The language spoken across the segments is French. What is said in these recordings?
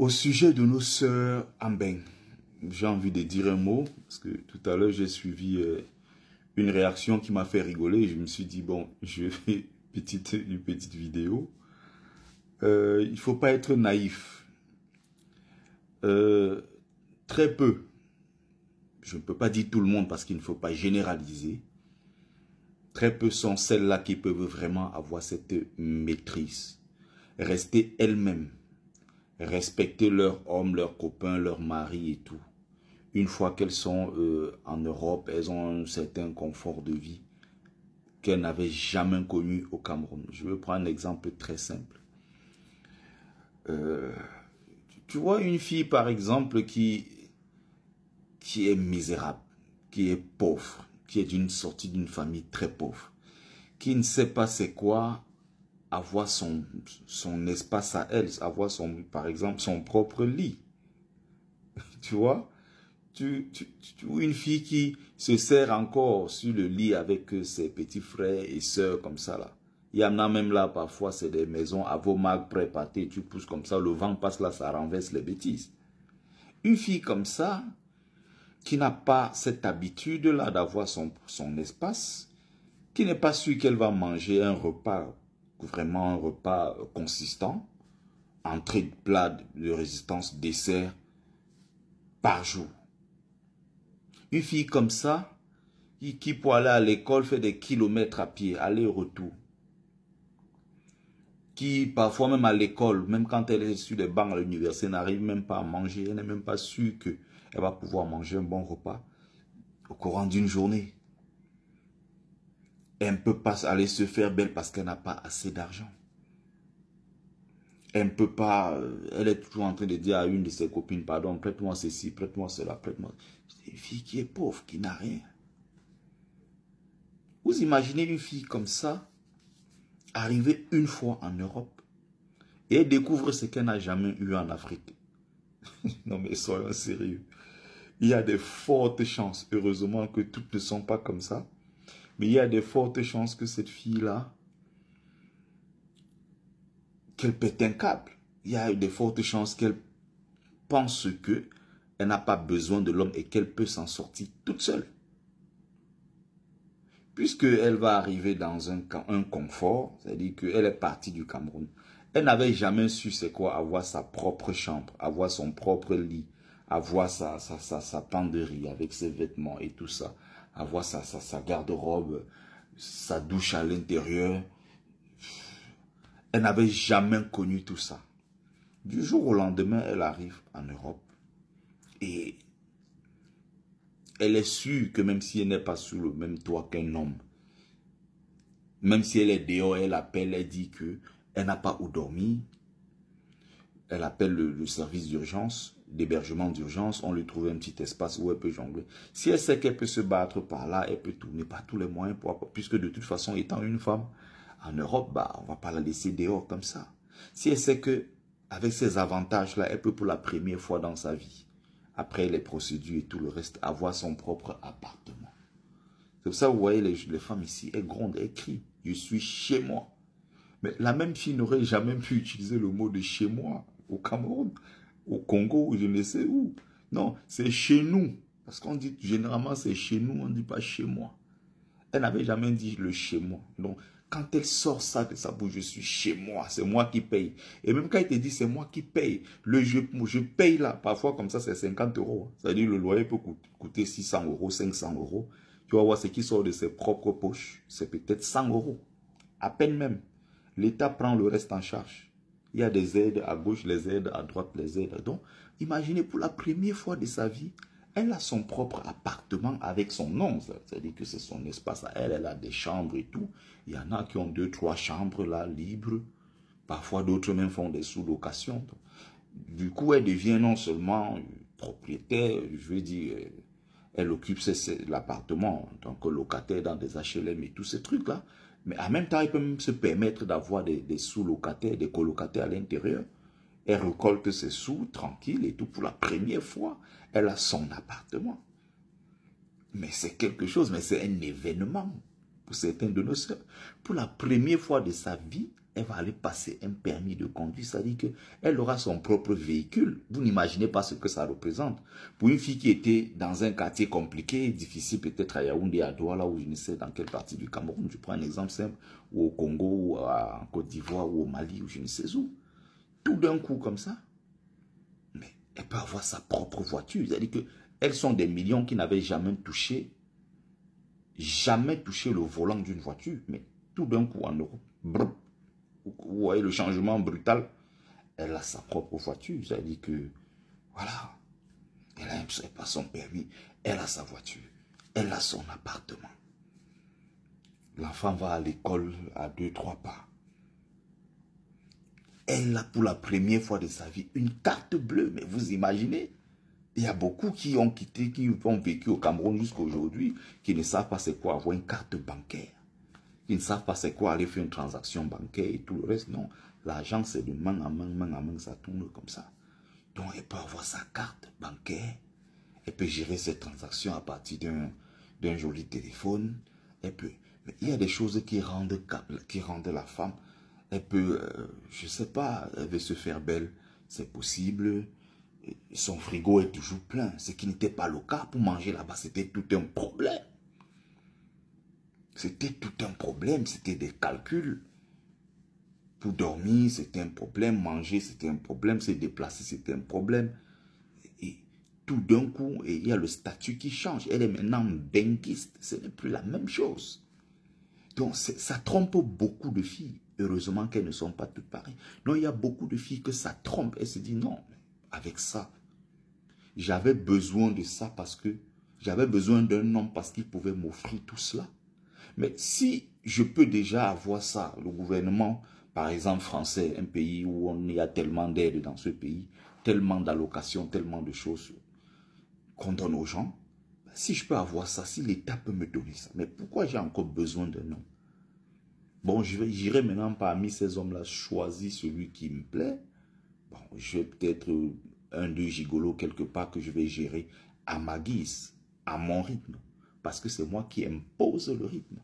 Au sujet de nos sœurs Ambeng, j'ai envie de dire un mot, parce que tout à l'heure j'ai suivi une réaction qui m'a fait rigoler. Je me suis dit, bon, je fais une petite vidéo. Il ne faut pas être naïf. Très peu, je ne peux pas dire tout le monde parce qu'il ne faut pas généraliser, très peu sont celles-là qui peuvent vraiment avoir cette maîtrise, rester elles-mêmes, respecter leurs hommes, leurs copains, leurs maris et tout. Une fois qu'elles sont en Europe, elles ont un certain confort de vie qu'elles n'avaient jamais connu au Cameroun. Je vais prendre un exemple très simple. Tu vois une fille par exemple qui est misérable, qui est pauvre, qui est sortie d'une famille très pauvre, qui ne sait pas c'est quoi avoir son espace à elle, avoir par exemple son propre lit. Tu vois, une fille qui se sert encore sur le lit avec ses petits frères et sœurs comme ça là. Il y en a même là parfois, c'est des maisons à vos marques pré-pâtées, tu pousses comme ça, le vent passe là, ça renverse les bêtises. Une fille comme ça, qui n'a pas cette habitude-là d'avoir son espace, qui n'est pas sûre qu'elle va manger un repas, vraiment un repas consistant, entrée, plat de résistance, dessert, par jour. Une fille comme ça, qui pour aller à l'école fait des kilomètres à pied, aller-retour, qui parfois même à l'école, même quand elle est sur les bancs à l'université, n'arrive même pas à manger, elle n'est même pas sûre qu'elle va pouvoir manger un bon repas au courant d'une journée. Elle ne peut pas aller se faire belle parce qu'elle n'a pas assez d'argent. Elle ne peut pas, elle est toujours en train de dire à une de ses copines, pardon, prête-moi ceci, prête-moi cela, prête-moi. C'est une fille qui est pauvre, qui n'a rien. Vous imaginez une fille comme ça, arriver une fois en Europe et elle découvre ce qu'elle n'a jamais eu en Afrique. Non mais soyons sérieux. Il y a de fortes chances, heureusement que toutes ne sont pas comme ça, mais il y a de fortes chances que cette fille-là, qu'elle pète un câble. Il y a de fortes chances qu'elle pense qu'elle n'a pas besoin de l'homme et qu'elle peut s'en sortir toute seule. Puisqu'elle va arriver dans un confort, c'est-à-dire qu'elle est partie du Cameroun. Elle n'avait jamais su c'est quoi avoir sa propre chambre, avoir son propre lit, avoir sa penderie avec ses vêtements et tout ça, avoir sa garde-robe, sa douche à l'intérieur. Elle n'avait jamais connu tout ça. Du jour au lendemain, elle arrive en Europe et elle est sûre que même si elle n'est pas sous le même toit qu'un homme, même si elle est dehors, elle appelle, elle dit qu'elle n'a pas où dormir. Elle appelle le service d'urgence, d'hébergement d'urgence, on lui trouve un petit espace où elle peut jongler. Si elle sait qu'elle peut se battre par là, elle peut tourner par tous les moyens, puisque de toute façon, étant une femme, en Europe, bah, on ne va pas la laisser dehors comme ça. Si elle sait que avec ces avantages-là, elle peut pour la première fois dans sa vie, après les procédures et tout le reste, avoir son propre appartement. C'est pour ça que vous voyez les femmes ici, elles grondent, elles crient. Je suis chez moi. Mais la même fille n'aurait jamais pu utiliser le mot de chez moi au Cameroun, au Congo, ou je ne sais où. Non, c'est chez nous. Parce qu'on dit généralement c'est chez nous, on ne dit pas chez moi. Elle n'avait jamais dit le chez moi. Donc, quand elle sort ça de sa bouche, je suis chez moi, c'est moi qui paye. Et même quand elle te dit c'est moi qui paye, je paye là, parfois comme ça c'est 50 €. C'est-à-dire le loyer peut coûter 600 €, 500 €. Tu vas voir ce qui sort de ses propres poches, c'est peut-être 100 €. À peine même. L'État prend le reste en charge. Il y a des aides à gauche, les aides à droite, les aides. Donc, imaginez pour la première fois de sa vie, elle a son propre appartement avec son nom. C'est-à-dire que c'est son espace à elle. Elle a des chambres et tout. Il y en a qui ont 2, 3 chambres là, libres. Parfois, d'autres même font des sous-locations. Du coup, elle devient non seulement propriétaire, je veux dire, elle occupe l'appartement en tant que locataire dans des HLM et tous ces trucs-là. Mais en même temps, elle peut même se permettre d'avoir des sous-locataires, des colocataires à l'intérieur. Elle récolte ses sous, tranquille et tout. Pour la première fois, elle a son appartement. Mais c'est quelque chose, mais c'est un événement pour certains de nos sœurs. Pour la première fois de sa vie, elle va aller passer un permis de conduire. C'est-à-dire qu'elle aura son propre véhicule. Vous n'imaginez pas ce que ça représente. Pour une fille qui était dans un quartier compliqué, difficile, peut-être à Yaoundé, à Douala, ou je ne sais dans quelle partie du Cameroun, je prends un exemple simple, ou au Congo, ou en Côte d'Ivoire, ou au Mali, ou je ne sais où. Tout d'un coup comme ça, mais elle peut avoir sa propre voiture. C'est-à-dire qu'elles sont des millions qui n'avaient jamais touché le volant d'une voiture. Mais tout d'un coup en Europe, brrr, vous voyez le changement brutal, elle a sa propre voiture. C'est-à-dire que, voilà, elle n'a pas son permis, elle a sa voiture, elle a son appartement. L'enfant va à l'école à 2-3 pas. Elle a pour la première fois de sa vie une carte bleue. Mais vous imaginez, il y a beaucoup qui ont quitté, qui ont vécu au Cameroun jusqu'à aujourd'hui, qui ne savent pas c'est quoi avoir une carte bancaire. Qui ne savent pas c'est quoi aller faire une transaction bancaire et tout le reste. Non, l'argent c'est de main en main, ça tourne comme ça. Donc elle peut avoir sa carte bancaire, elle peut gérer ses transactions à partir d'un joli téléphone. Elle peut, mais il y a des choses qui rendent la femme. Elle peut, je ne sais pas, elle veut se faire belle, c'est possible. Son frigo est toujours plein, ce qui n'était pas le cas. Pour manger là-bas, c'était tout un problème. C'était tout un problème, c'était des calculs. Pour dormir, c'était un problème. Manger, c'était un problème. Se déplacer, c'était un problème. Et tout d'un coup, il y a le statut qui change. Elle est maintenant benguiste. Ce n'est plus la même chose. Donc, ça trompe beaucoup de filles. Heureusement qu'elles ne sont pas toutes pareilles. Non, il y a beaucoup de filles que ça trompe. Elles se disent, non, avec ça, j'avais besoin de ça parce que j'avais besoin d'un homme parce qu'il pouvait m'offrir tout cela. Mais si je peux déjà avoir ça, le gouvernement, par exemple français, un pays où on y a tellement d'aide dans ce pays, tellement d'allocations, tellement de choses qu'on donne aux gens, si je peux avoir ça, si l'État peut me donner ça, mais pourquoi j'ai encore besoin d'un homme? Bon, j'irai maintenant parmi ces hommes-là choisir celui qui me plaît. Bon, je vais peut-être un, deux gigolos quelque part que je vais gérer à ma guise, à mon rythme. Parce que c'est moi qui impose le rythme.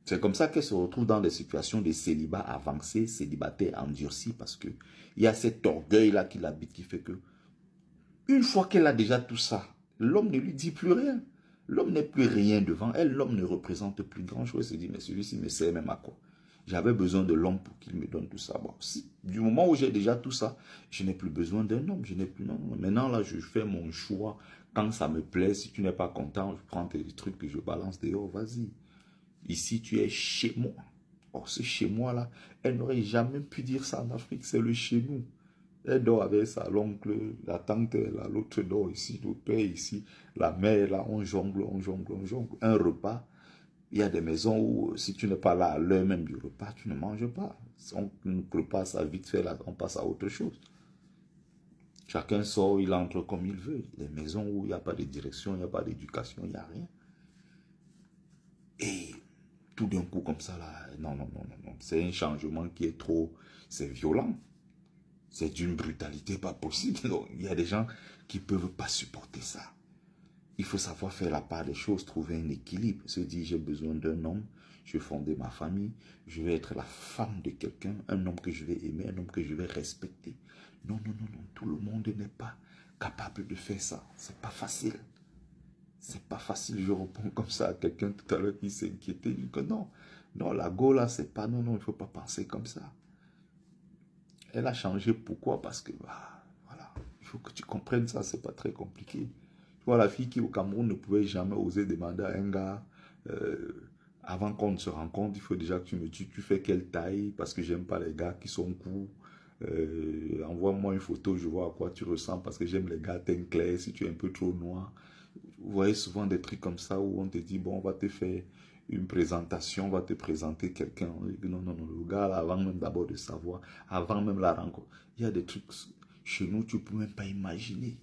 C'est comme ça qu'elle se retrouve dans des situations de célibat avancé, célibataire endurci, parce qu'il y a cet orgueil-là qui l'habite, qui fait que, une fois qu'elle a déjà tout ça, l'homme ne lui dit plus rien. L'homme n'est plus rien devant elle, l'homme ne représente plus grand-chose. Elle se dit, mais celui-ci me sert même à quoi? J'avais besoin de l'homme pour qu'il me donne tout ça. Bon, si, du moment où j'ai déjà tout ça, je n'ai plus besoin d'un homme. Je n'ai plus, non. Maintenant, là, je fais mon choix. Quand ça me plaît, si tu n'es pas content, je prends tes trucs que je balance dehors, vas-y. Ici, tu es chez moi. Or, ce chez moi-là, elle n'aurait jamais pu dire ça en Afrique, c'est le chez nous. Elle dort avec sa l'oncle, la tante, l'autre dort ici, le père ici, la mère là, on jongle, on jongle, on jongle. Un repas, il y a des maisons où si tu n'es pas là à l'heure même du repas, tu ne manges pas. On repasse à vite fait là, on passe à autre chose. Chacun sort, il entre comme il veut. Les maisons où il n'y a pas de direction, il n'y a pas d'éducation, il n'y a rien. Et tout d'un coup comme ça là, non, non, non, non, non. C'est un changement qui est trop, c'est violent. C'est d'une brutalité pas possible. Donc, il y a des gens qui ne peuvent pas supporter ça. Il faut savoir faire la part des choses, trouver un équilibre. Se dire, j'ai besoin d'un homme, je vais fonder ma famille, je vais être la femme de quelqu'un, un homme que je vais aimer, un homme que je vais respecter. Non, non, non, non, tout le monde n'est pas capable de faire ça. C'est pas facile. C'est pas facile. Je réponds comme ça à quelqu'un tout à l'heure qui s'est inquiété. Il dit que non, non, la go là, c'est pas, non, non, il ne faut pas penser comme ça. Elle a changé. Pourquoi? Parce que, bah, voilà, il faut que tu comprennes ça, c'est pas très compliqué. Tu vois, la fille qui au Cameroun ne pouvait jamais oser demander à un gars, avant qu'on ne se rencontre, il faut déjà que tu me dises, tu fais quelle taille, parce que j'aime pas les gars qui sont courts. Envoie-moi une photo, je vois à quoi tu ressembles, parce que j'aime les gars teint clair, si tu es un peu trop noir. Vous voyez souvent des trucs comme ça où on te dit, bon, on va te faire une présentation, on va te présenter quelqu'un. Non, non, non, le gars, là, avant même d'abord de savoir, avant même la rencontre, il y a des trucs chez nous, tu ne peux même pas imaginer.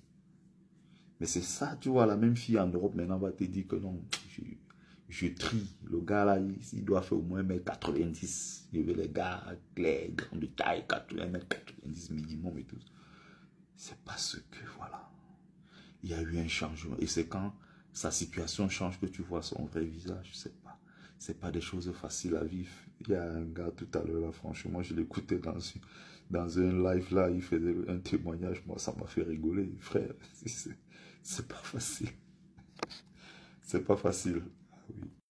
Mais c'est ça, tu vois, la même fille en Europe, maintenant, va te dire que non, je trie. Le gars, là, il doit faire au moins 1m90. Je veux les gars clairs, grands de taille, 1m90 minimum et tout. C'est parce que, voilà, il y a eu un changement. Et c'est quand sa situation change que tu vois son vrai visage, je ne sais pas. c'est pas des choses faciles à vivre. Il y a un gars tout à l'heure, là, franchement, je l'écoutais dans un live, là, il faisait un témoignage, moi, ça m'a fait rigoler, frère. C'est pas facile. C'est pas facile.